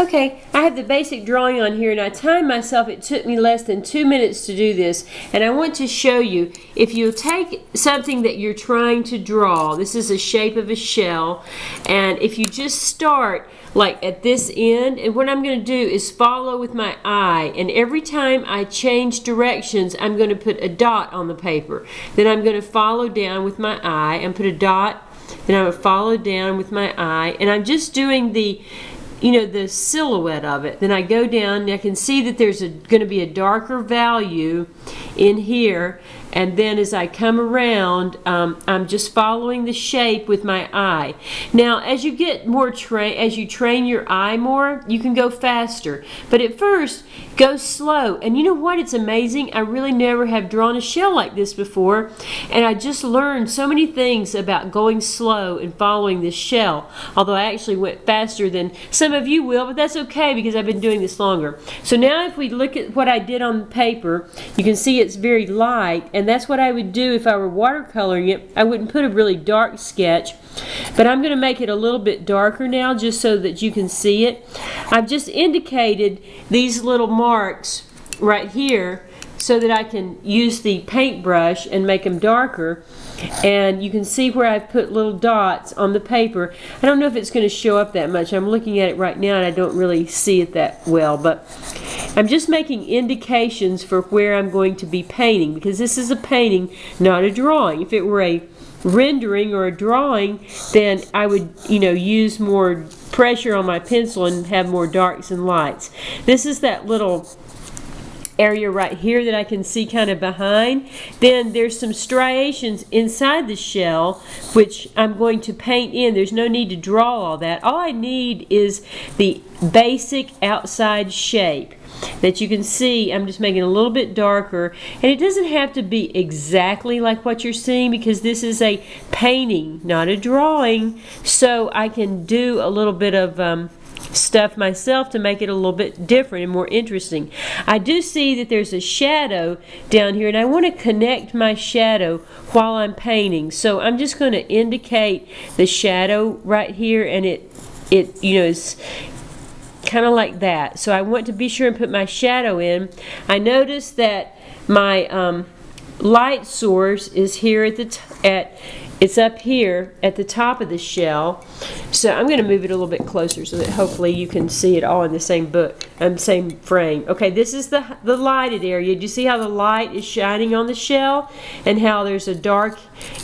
Okay, I have the basic drawing on here and I timed myself. It took me less than 2 minutes to do this, and I want to show you, if you take something that you're trying to draw, this is a shape of a shell, and if you just start like at this end, and what I'm going to do is follow with my eye, and every time I change directions I'm going to put a dot on the paper. Then I'm going to follow down with my eye and put a dot, then I'm going to follow down with my eye, and I'm just doing the the silhouette of it. Then I go down and I can see that there's going to be a darker value in here, and then as I come around I'm just following the shape with my eye. Now as you get more as you train your eye more, you can go faster, but at first go slow. And you know what, it's amazing, I really never have drawn a shell like this before, and I just learned so many things about going slow and following this shell, although I actually went faster than some of you will, but that's okay because I've been doing this longer. So now if we look at what I did on the paper, you can see it's very light, and that's what I would do if I were watercoloring it. I wouldn't put a really dark sketch, but I'm going to make it a little bit darker now just so that you can see it. I've just indicated these little marks right here so that I can use the paintbrush and make them darker, and you can see where I've put little dots on the paper. I don't know if it's going to show up that much. I'm looking at it right now and I don't really see it that well, but I'm just making indications for where I'm going to be painting, because this is a painting, not a drawing. If it were a rendering or a drawing, then I would use more pressure on my pencil and have more darks and lights. This is that little area right here that I can see kind of behind. Then there's some striations inside the shell which I'm going to paint in. There's no need to draw all that. All I need is the basic outside shape that you can see. I'm just making it a little bit darker, and it doesn't have to be exactly like what you're seeing because this is a painting, not a drawing, so I can do a little bit of stuff myself to make it a little bit different and more interesting. I do see that there's a shadow down here, and I want to connect my shadow while I'm painting, so I'm just going to indicate the shadow right here, and it is kind of like that. So I want to be sure and put my shadow in. I notice that my light source is here it's up here at the top of the shell. So I'm going to move it a little bit closer so that hopefully you can see it all in the same same frame. Okay, this is the lighted area. Do you see how the light is shining on the shell and how there's a dark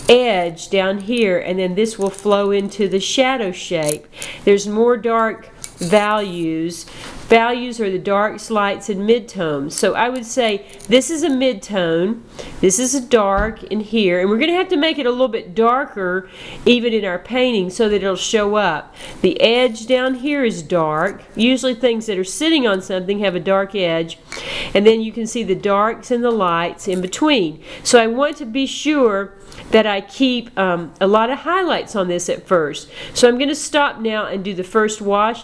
edge down here, and then this will flow into the shadow shape. There's more dark values. Values are the darks, lights, and midtones. So I would say this is a midtone, this is a dark in here, and we're going to have to make it a little bit darker even in our painting so that it'll show up. The edge down here is dark. Usually things that are sitting on something have a dark edge, and then you can see the darks and the lights in between. So I want to be sure that I keep a lot of highlights on this at first. So I'm going to stop now and do the first wash.